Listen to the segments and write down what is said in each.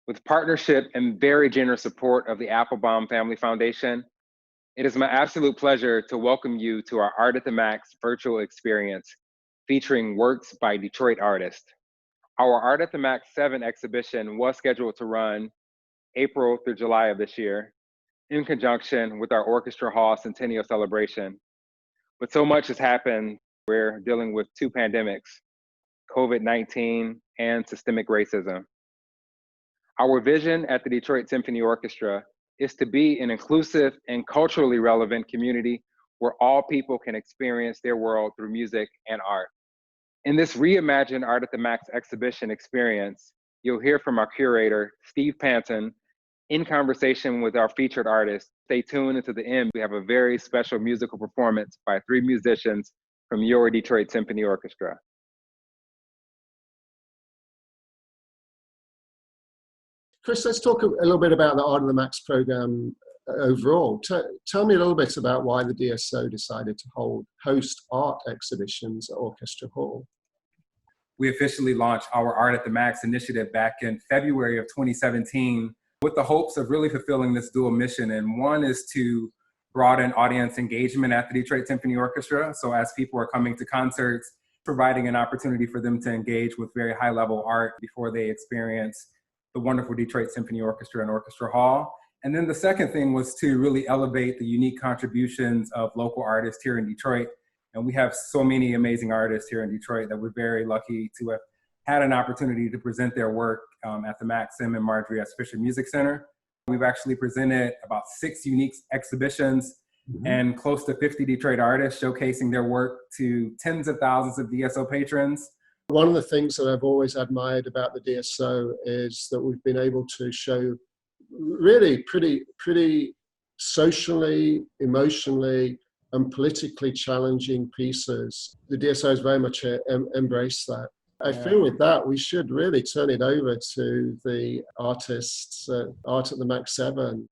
With partnership and very generous support of the Applebaum Family Foundation, it is my absolute pleasure to welcome you to our Art at the Max virtual experience featuring works by Detroit artists. Our Art at the Max 7 exhibition was scheduled to run April through July of this year in conjunction with our Orchestra Hall Centennial celebration. But so much has happened. We're dealing with two pandemics, COVID-19 and systemic racism. Our vision at the Detroit Symphony Orchestra is to be an inclusive and culturally relevant community where all people can experience their world through music and art. In this reimagined Art at the Max exhibition experience, you'll hear from our curator, Steve Panton, in conversation with our featured artists. Stay tuned until the end. We have a very special musical performance by 3 musicians from your Detroit Symphony Orchestra. Chris, let's talk a little bit about the Art of the Max program overall. Tell me a little bit about why the DSO decided to host art exhibitions at Orchestra Hall. We officially launched our Art at the Max initiative back in February of 2017 with the hopes of really fulfilling this dual mission. And one is to broaden audience engagement at the Detroit Symphony Orchestra. So as people are coming to concerts, providing an opportunity for them to engage with very high level art before they experience the wonderful Detroit Symphony Orchestra and Orchestra Hall. And then the second thing was to really elevate the unique contributions of local artists here in Detroit. And we have so many amazing artists here in Detroit that we're very lucky to have had an opportunity to present their work at the Max VII and Marjorie S Music Center. We've actually presented about 6 unique exhibitions and close to 50 Detroit artists showcasing their work to tens of thousands of DSO patrons. One of the things that I've always admired about the DSO is that we've been able to show really pretty socially, emotionally, and politically challenging pieces. The DSO has very much embraced that. I feel with that, we should really turn it over to the artists, Art at the Max 7.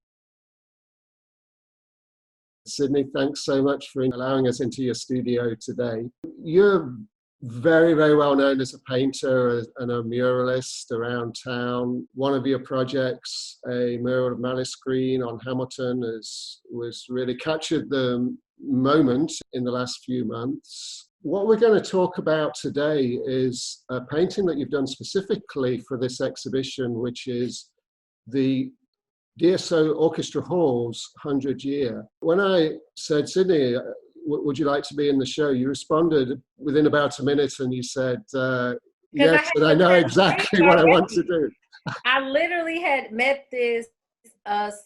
Sydney, thanks so much for allowing us into your studio today. You're very, very well known as a painter and a muralist around town. One of your projects, a mural of Malice Green on Hamilton, was really captured the moment in the last few months. What we're going to talk about today is a painting that you've done specifically for this exhibition, which is the DSO Orchestra Hall's 100th year. When I said, Sydney, would you like to be in the show? You responded within about a minute and you said, yes, and I know exactly what I want to do. I literally had met this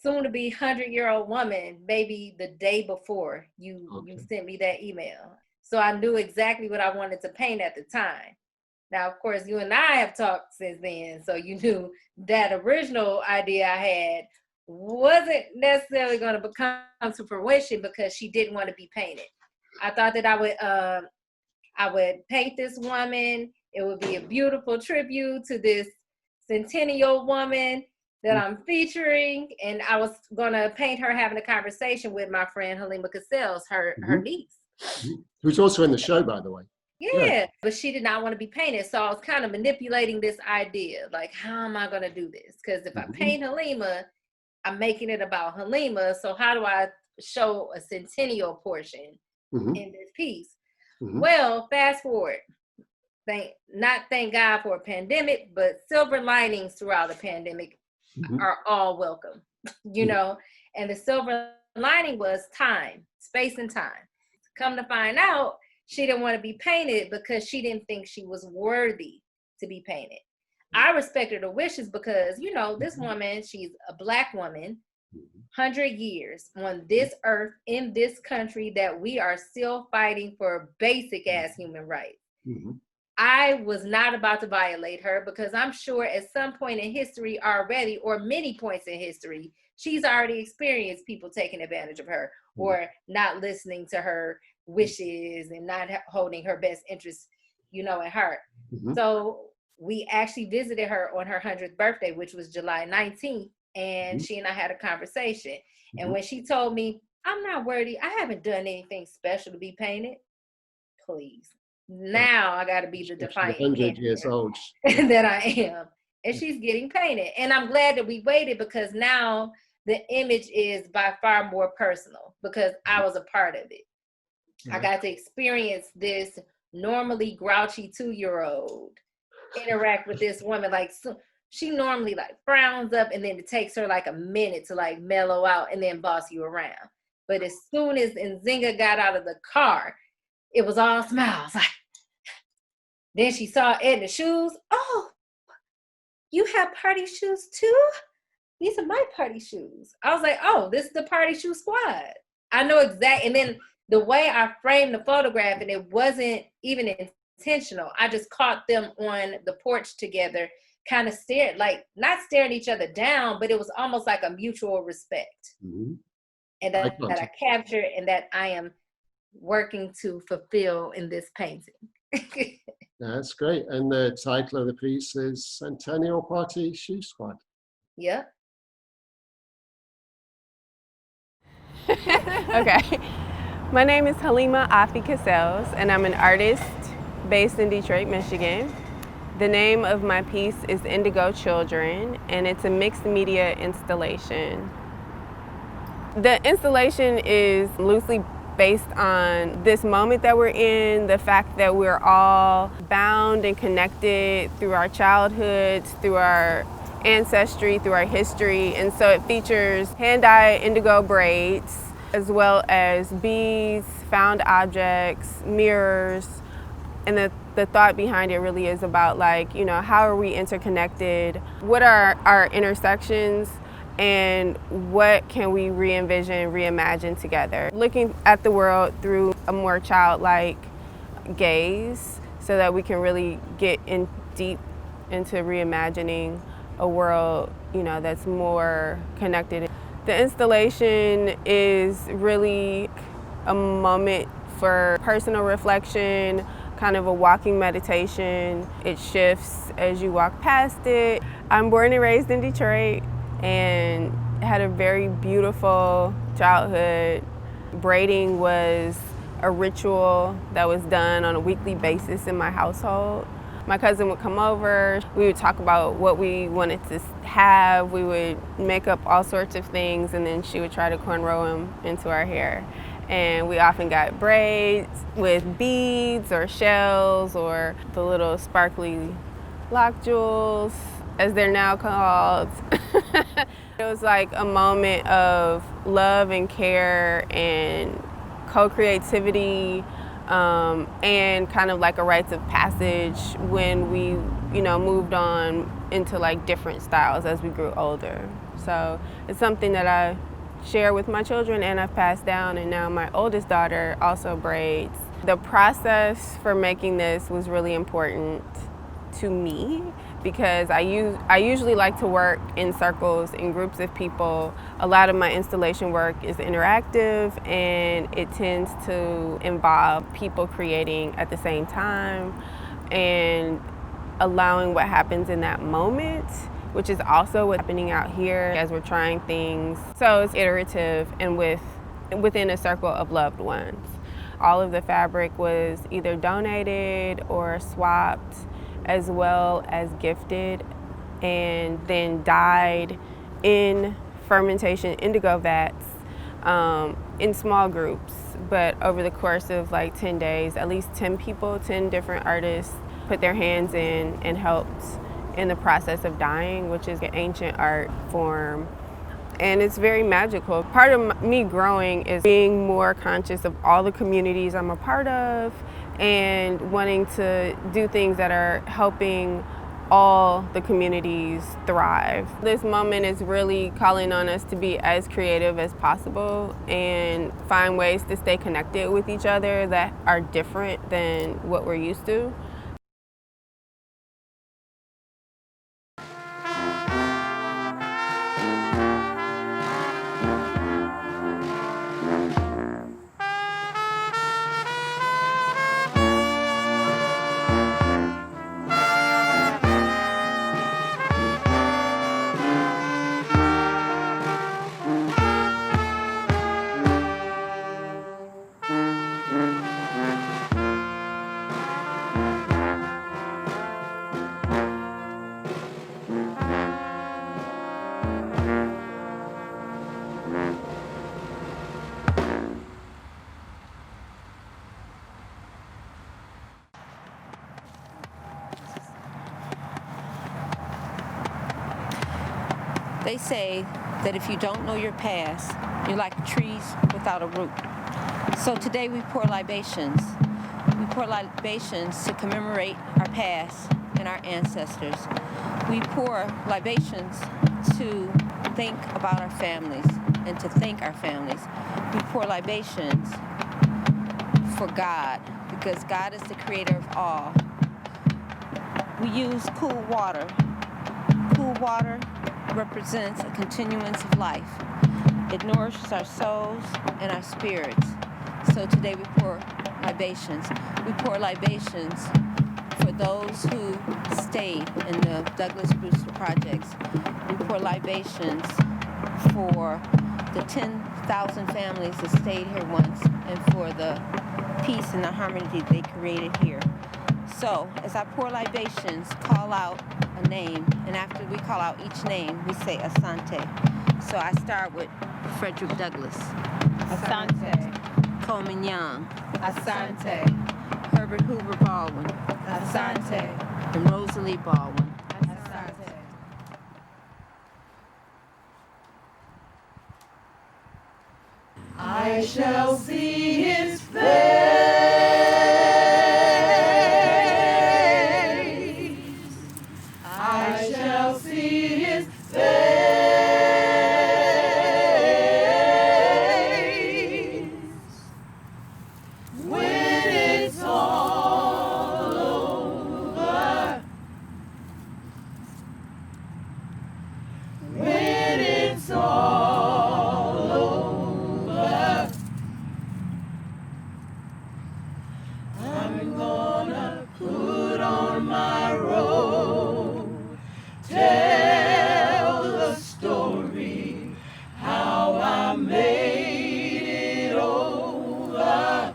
soon-to-be 100-year-old woman maybe the day before you sent me that email. So I knew exactly what I wanted to paint at the time. Now, of course, you and I have talked since then, so you knew that original idea I had wasn't necessarily going to come to fruition because she didn't want to be painted. I thought that I would paint this woman. It would be a beautiful tribute to this centennial woman that I'm featuring, and I was going to paint her having a conversation with my friend Halima Cassells, her niece. Who's also in the show, by the way. Yeah, but she did not want to be painted. So I was kind of manipulating this idea, like, how am I going to do this? Because if I paint Halima, I'm making it about Halima. So how do I show a centennial portion in this piece? Well, fast forward. Thank God for a pandemic, but silver linings throughout the pandemic are all welcome, you know? And the silver lining was time, space and time. Come to find out, she didn't want to be painted because she didn't think she was worthy to be painted. I respected her wishes because, you know, this woman, she's a Black woman, 100 years on this earth, in this country that we are still fighting for basic ass human rights. I was not about to violate her because I'm sure at some point in history already, or many points in history, she's already experienced people taking advantage of her or not listening to her wishes and not holding her best interests, you know, at heart. So we actually visited her on her 100th birthday, which was July 19th. And she and I had a conversation. And when she told me, I'm not worthy, I haven't done anything special to be painted. Please. Now I got to be the defiant 100 years old that I am. and she's getting painted. And I'm glad that we waited, because now the image is by far more personal, because I was a part of it. I got to experience this normally grouchy 2-year-old interact with this woman. Like, so she normally like frowns up, and then it takes her like a minute to like mellow out and then boss you around. But as soon as Nzinga got out of the car, it was all smiles. Like, then she saw Edna's shoes. Oh, you have party shoes too? These are my party shoes. I was like, oh, this is the party shoe squad. I know exactly. And then the way I framed the photograph, and it wasn't even intentional, I just caught them on the porch together, kind of stared, like not staring each other down, but it was almost like a mutual respect. Mm-hmm. And that I captured, and that I am working to fulfill in this painting. That's great. And the title of the piece is Centennial Party Shoe Squad. Yep. Okay. My name is Halima Afi Cassells, and I'm an artist based in Detroit, Michigan. The name of my piece is Indigo Children, and it's a mixed media installation. The installation is loosely based on this moment that we're in, the fact that we're all bound and connected through our childhoods, through our ancestry, through our history. And so it features hand-dyed indigo braids, as well as beads, found objects, mirrors. And the thought behind it really is about, like, you know, how are we interconnected? What are our intersections? And what can we re-envision, reimagine together? Looking at the world through a more childlike gaze, so that we can really get in deep into reimagining a world, you know, that's more connected. The installation is really a moment for personal reflection, kind of a walking meditation. It shifts as you walk past it. I'm born and raised in Detroit, and had a very beautiful childhood. Braiding was a ritual that was done on a weekly basis in my household. My cousin would come over, we would talk about what we wanted to have, we would make up all sorts of things, and then she would try to cornrow them into our hair. And we often got braids with beads or shells, or the little sparkly lock jewels, as they're now called. It was like a moment of love and care and co-creativity, and kind of like a rites of passage when we, you know, moved on into like different styles as we grew older. So it's something that I share with my children, and I've passed down, and now my oldest daughter also braids. The process for making this was really important to me, because I usually like to work in circles, in groups of people. A lot of my installation work is interactive, and it tends to involve people creating at the same time and allowing what happens in that moment, which is also what's happening out here as we're trying things. So it's iterative and within a circle of loved ones. All of the fabric was either donated or swapped, as well as gifted, and then dyed in fermentation indigo vats in small groups. But over the course of like 10 days, at least 10 people, 10 different artists put their hands in and helped in the process of dyeing, which is an ancient art form. And it's very magical. Part of me growing is being more conscious of all the communities I'm a part of, and wanting to do things that are helping all the communities thrive. This moment is really calling on us to be as creative as possible and find ways to stay connected with each other that are different than what we're used to. They say that if you don't know your past, you're like trees without a root. So today we pour libations. We pour libations to commemorate our past and our ancestors. We pour libations to think about our families and to thank our families. We pour libations for God, because God is the creator of all. We use cool water. Cool water represents a continuance of life. It nourishes our souls and our spirits. So today we pour libations. We pour libations for those who stayed in the Douglas Brewster projects. We pour libations for the 10,000 families that stayed here once and for the peace and the harmony they created here. So as I pour libations, call out a name, and after we call out each name, we say Asante. So I start with Frederick Douglass. Asante. Coleman Young. Asante. Herbert Hoover Baldwin. Asante. And Rosalie Baldwin. Asante. I shall see his face. I shall see his face. When it's all over. When it's all over. I'm gonna put on my robe, tell the story, how I made it over.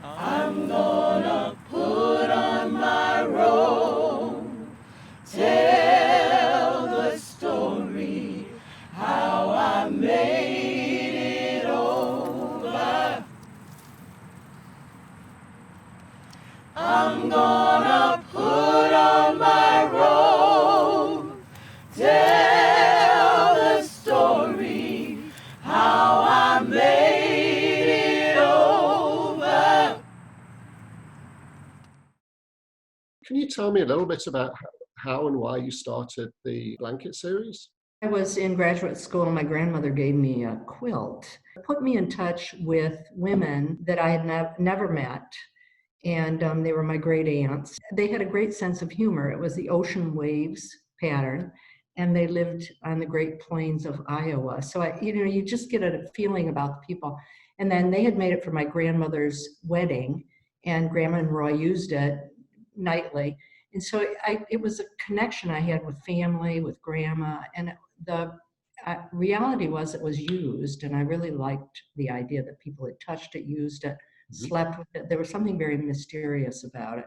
I'm gonna put on my robe, tell the story, how I made it over. I'm gonna put on my robe, tell the story, how I made it over. Can you tell me a little bit about how and why you started the blanket series? I was in graduate school and my grandmother gave me a quilt. It put me in touch with women that I had never met, and they were my great aunts. They had a great sense of humor. It was the ocean waves pattern, and they lived on the Great Plains of Iowa. So you just get a feeling about the people. And then they had made it for my grandmother's wedding, and Grandma and Roy used it nightly. And so it was a connection I had with family, with Grandma, and the reality was it was used, and I really liked the idea that people had touched it, used it, slept with it. There was something very mysterious about it.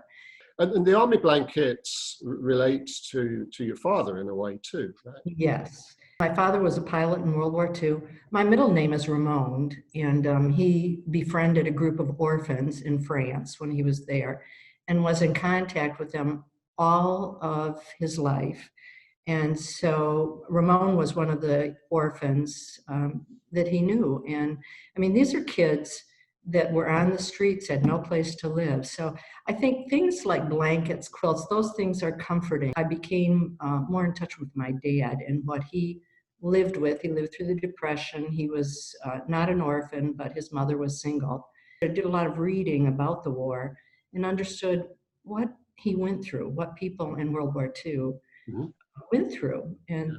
And the army blankets relate to your father in a way too, right? Yes. My father was a pilot in World War II. My middle name is Ramon, and he befriended a group of orphans in France when he was there and was in contact with them all of his life. And so Ramon was one of the orphans that he knew. And I mean, these are kids that were on the streets, had no place to live. So I think things like blankets, quilts, those things are comforting. I became more in touch with my dad and what he lived with. He lived through the Depression. He was not an orphan, but his mother was single. I did a lot of reading about the war and understood what he went through, what people in World War II went through, and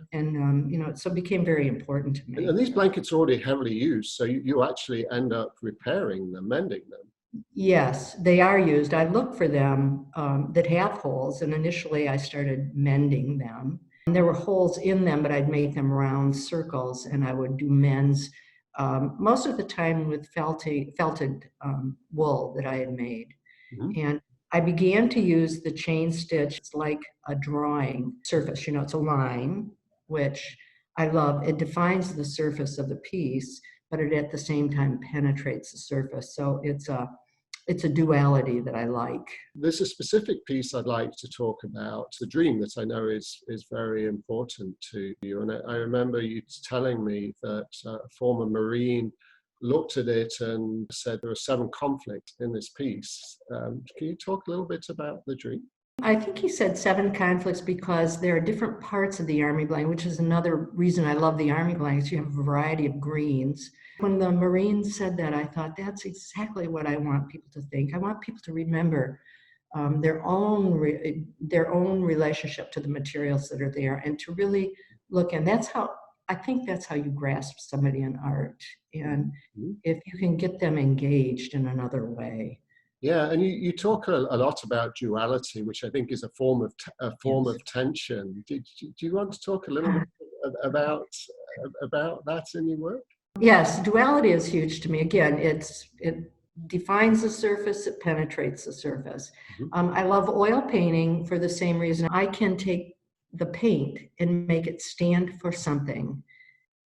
so it became very important to me. And these blankets are already heavily used, so you actually end up repairing them, mending them. Yes, they are used. I look for them that have holes, and initially I started mending them. And there were holes in them, but I'd make them round circles, and I would do mends most of the time with felted wool that I had made. And I began to use the chain stitch. It's like a drawing surface, it's a line, which I love. It defines the surface of the piece, but it at the same time penetrates the surface. So it's it's a duality that I like. There's a specific piece I'd like to talk about, the dream that I know is very important to you. And I remember you telling me that a former Marine looked at it and said there are 7 conflicts in this piece. Can you talk a little bit about the dream? I think he said 7 conflicts because there are different parts of the army blanket, which is another reason I love the army blankets. You have a variety of greens. When the Marines said that, I thought that's exactly what I want people to think. I want people to remember their own relationship to the materials that are there, and to really look. And I think that's how you grasp somebody in art. And if you can get them engaged in another way. Yeah, and you talk a lot about duality, which I think is a form of tension. Do you want to talk a little bit about that in your work? Yes, duality is huge to me. Again, it defines the surface, it penetrates the surface. I love oil painting for the same reason. I can take the paint and make it stand for something,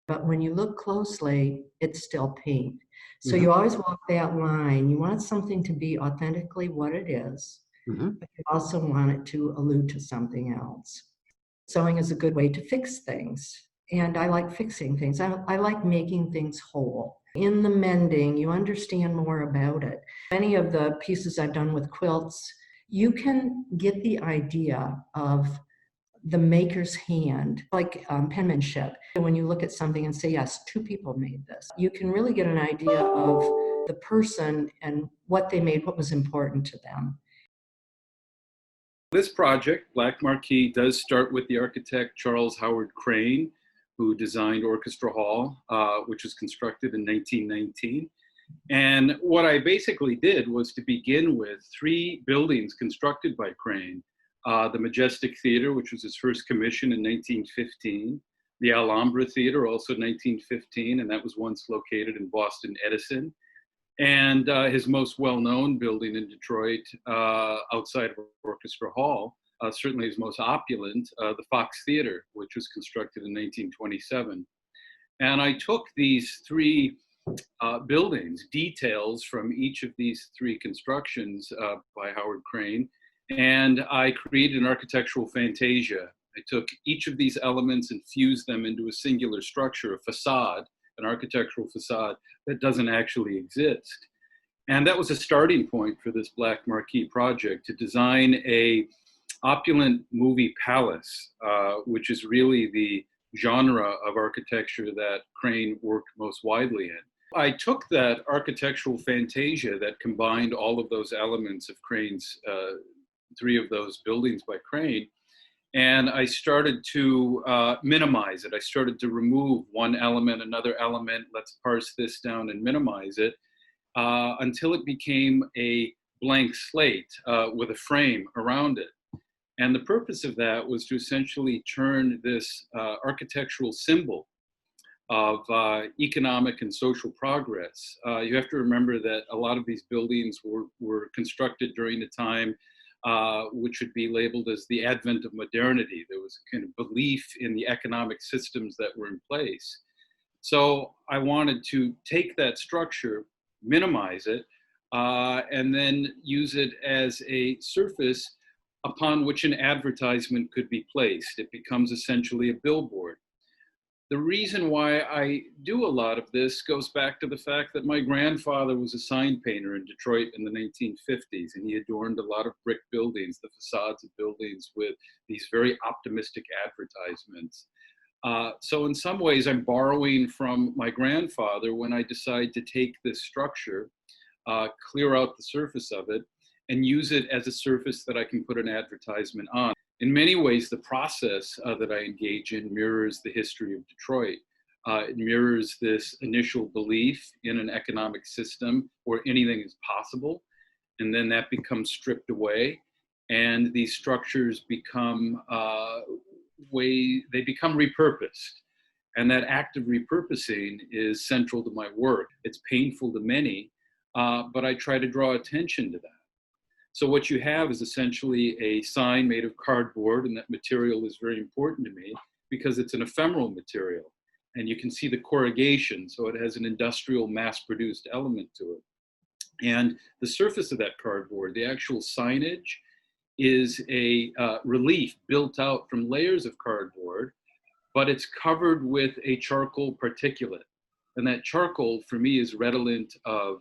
but when you look closely, it's still paint. So you always walk that line. You want something to be authentically what it is, but you also want it to allude to something else. Sewing is a good way to fix things. And I like fixing things. I like making things whole. In the mending, you understand more about it. Many of the pieces I've done with quilts, you can get the idea of the maker's hand, like penmanship. When you look at something and say, yes, 2 people made this, you can really get an idea of the person and what they made, what was important to them. This project, Black Marquee, does start with the architect Charles Howard Crane, who designed Orchestra Hall, which was constructed in 1919. And what I basically did was to begin with 3 buildings constructed by Crane. The Majestic Theater, which was his first commission in 1915. The Alhambra Theater, also 1915, and that was once located in Boston Edison. And his most well-known building in Detroit, outside of Orchestra Hall, certainly his most opulent, the Fox Theater, which was constructed in 1927. And I took these 3 buildings, details from each of these 3 constructions by Howard Crane, and I created an architectural fantasia. I took each of these elements and fused them into a singular structure, a facade, an architectural facade that doesn't actually exist. And that was a starting point for this Black Marquee project, to design a opulent movie palace, which is really the genre of architecture that Crane worked most widely in. I took that architectural fantasia that combined all of those elements of Crane's 3 of those buildings by Crane, and I started to minimize it. I started to remove one element, another element, let's parse this down and minimize it, until it became a blank slate with a frame around it. And the purpose of that was to essentially turn this architectural symbol of economic and social progress. You have to remember that a lot of these buildings were constructed during the time which would be labeled as the advent of modernity. There was a kind of belief in the economic systems that were in place. So I wanted to take that structure, minimize it, and then use it as a surface upon which an advertisement could be placed. It becomes essentially a billboard. The reason why I do a lot of this goes back to the fact that my grandfather was a sign painter in Detroit in the 1950s, and he adorned a lot of brick buildings, the facades of buildings, with these very optimistic advertisements. So in some ways, I'm borrowing from my grandfather when I decide to take this structure, clear out the surface of it, and use it as a surface that I can put an advertisement on. In many ways, the process that I engage in mirrors the history of Detroit. It mirrors this initial belief in an economic system where anything is possible, and then that becomes stripped away, and these structures become repurposed. And that act of repurposing is central to my work. It's painful to many, but I try to draw attention to that. So what you have is essentially a sign made of cardboard, and that material is very important to me because it's an ephemeral material. And you can see the corrugation, so it has an industrial mass-produced element to it. And the surface of that cardboard, the actual signage, is a relief built out from layers of cardboard, but it's covered with a charcoal particulate. And that charcoal, for me, is redolent of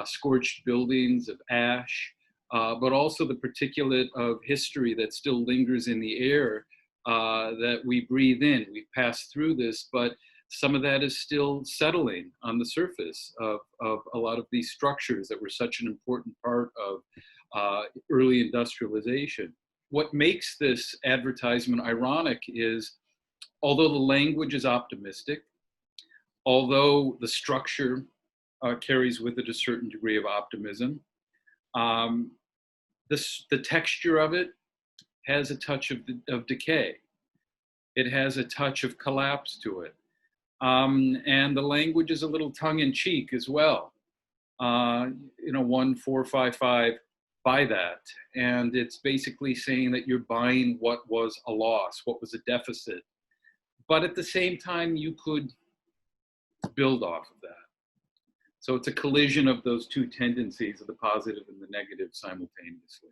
scorched buildings, of ash, but also the particulate of history that still lingers in the air that we breathe in. We've passed through this, but some of that is still settling on the surface of a lot of these structures that were such an important part of early industrialization. What makes this advertisement ironic is, although the language is optimistic, although the structure carries with it a certain degree of optimism, the texture of it has a touch of decay. It has a touch of collapse to it. And the language is a little tongue-in-cheek as well. 1455, buy that. And it's basically saying that you're buying what was a loss, what was a deficit. But at the same time, you could build off of that. So it's a collision of those two tendencies, of the positive and the negative simultaneously.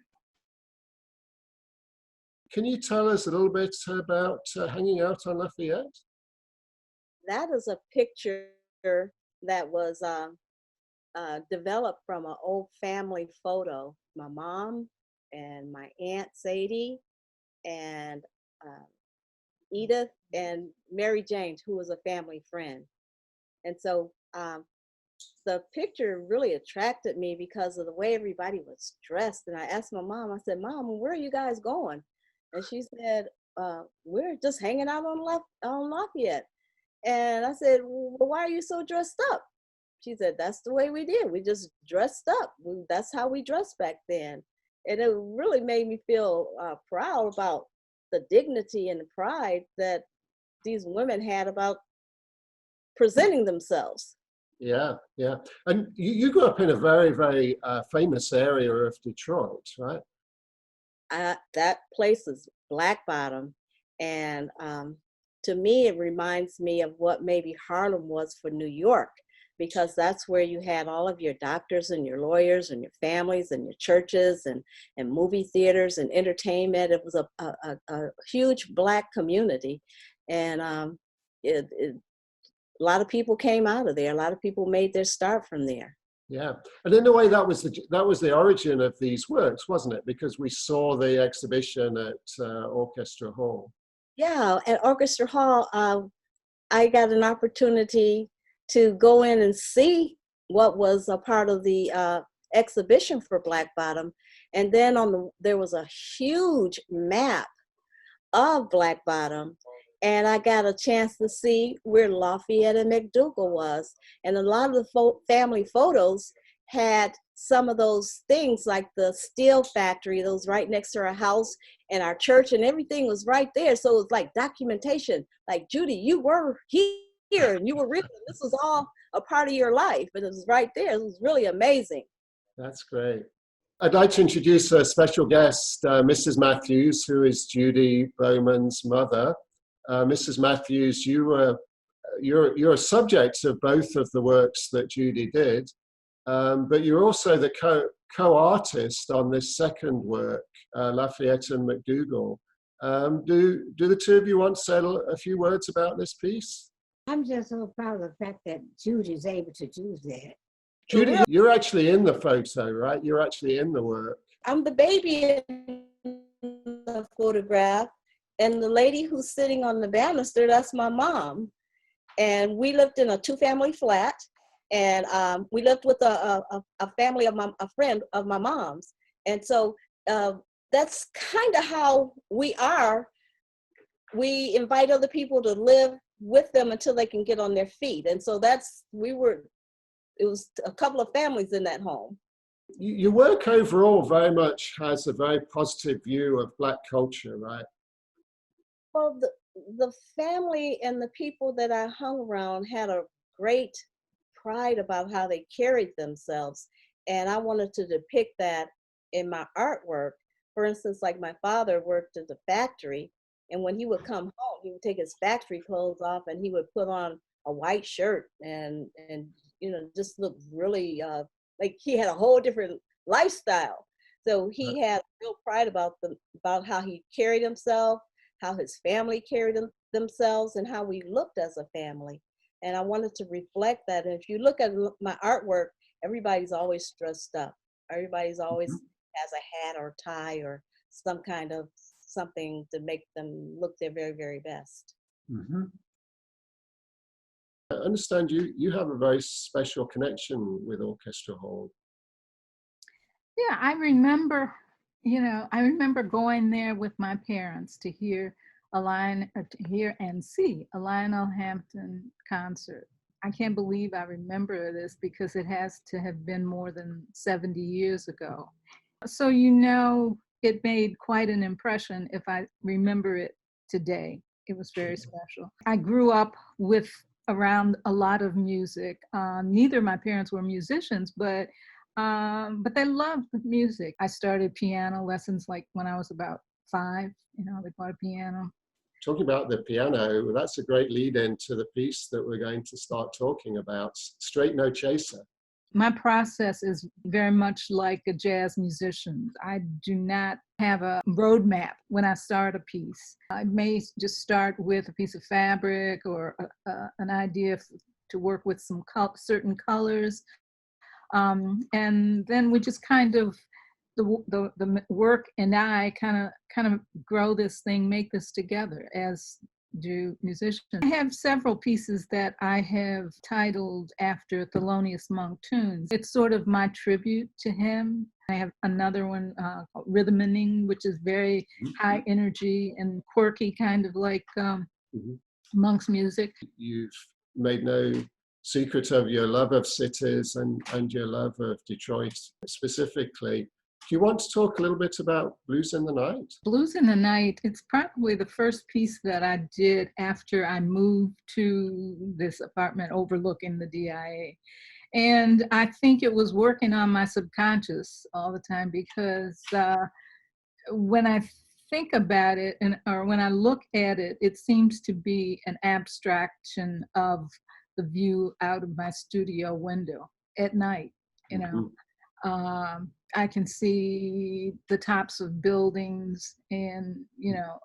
Can you tell us a little bit about hanging out on Lafayette? That is a picture that was developed from an old family photo. My mom and my Aunt Sadie and Edith and Mary James, who was a family friend. And so the picture really attracted me because of the way everybody was dressed. And I asked my mom, I said, Mom, where are you guys going? And she said, we're just hanging out on Lafayette. And I said, well, why are you so dressed up? She said, that's the way we did. We just dressed up. That's how we dressed back then. And it really made me feel proud about the dignity and the pride that these women had about presenting themselves. Yeah, yeah. And you grew up in a very, very famous area of Detroit, right? That place is Black Bottom. And to me, it reminds me of what maybe Harlem was for New York, because that's where you had all of your doctors and your lawyers and your families and your churches and movie theaters and entertainment. It was a huge Black community. And a lot of people came out of there. A lot of people made their start from there. Yeah, and in a way that was the origin of these works, wasn't it? Because we saw the exhibition at Orchestra Hall. Yeah, at Orchestra Hall, I got an opportunity to go in and see what was a part of the exhibition for Black Bottom, and then there was a huge map of Black Bottom. And I got a chance to see where Lafayette and McDougal was. And a lot of the family photos had some of those things, like the steel factory that was right next to our house and our church, and everything was right there. So it was like documentation, like, Judy, you were here and you were real. This was all a part of your life. And it was right there. It was really amazing. That's great. I'd like to introduce a special guest, Mrs. Matthews, who is Judy Bowman's mother. Mrs. Matthews, you're a subject of both of the works that Judy did, but you're also the co-artist on this second work, Lafayette and McDougal. Do the two of you want to say a few words about this piece? I'm just so proud of the fact that Judy's able to do that. Judy, you're actually in the photo, right? You're actually in the work. I'm the baby in the photograph. And the lady who's sitting on the banister, that's my mom. And we lived in a two-family flat. And we lived with a family of a friend of my mom's. And so that's kind of how we are. We invite other people to live with them until they can get on their feet. And so it was a couple of families in that home. Your work overall very much has a very positive view of Black culture, right? Well, the family and the people that I hung around had a great pride about how they carried themselves. And I wanted to depict that in my artwork. For instance, like my father worked at the factory, and when he would come home, he would take his factory clothes off and he would put on a white shirt and just look really like he had a whole different lifestyle. So he had real pride about how he carried himself, how his family carried themselves, and how we looked as a family. And I wanted to reflect that. And if you look at my artwork, everybody's always dressed up. Everybody's always has a hat or tie or some kind of something to make them look their very, very best. I understand you have a very special connection with Orchestra Hall. Yeah, I remember, I remember going there with my parents to hear and see a Lionel Hampton concert. I can't believe I remember this because it has to have been more than 70 years ago. So, it made quite an impression if I remember it today. It was very special. I grew up around a lot of music. Neither of my parents were musicians, but they loved music. I started piano lessons like when I was about 5. They bought a piano. Talking about the piano, that's a great lead into the piece that we're going to start talking about, Straight No Chaser. My process is very much like a jazz musician. I do not have a roadmap when I start a piece. I may just start with a piece of fabric or an idea to work with some certain colors. And then we just kind of, the work and I kind of grow this thing, make this together, as do musicians. I have several pieces that I have titled after Thelonious Monk tunes. It's sort of my tribute to him. I have another one called Rhythming, which is very high energy and quirky, kind of like Monk's music. You've made no secret of your love of cities and your love of Detroit specifically. Do you want to talk a little bit about Blues in the Night? Blues in the Night, it's probably the first piece that I did after I moved to this apartment overlooking the DIA. And I think it was working on my subconscious all the time because when I think about it or when I look at it, it seems to be an abstraction of the view out of my studio window at night, I can see the tops of buildings and,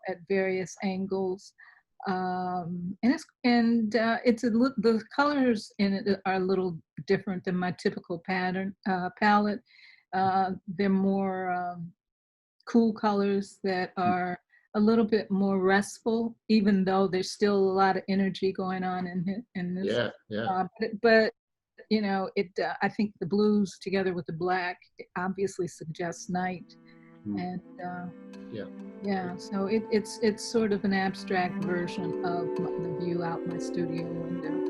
at various angles. The colors in it are a little different than my typical palette. They're more cool colors that are a little bit more restful, even though there's still a lot of energy going on in this. But I think the blues together with the black obviously suggests night, and so it's sort of an abstract version of the view out my studio window.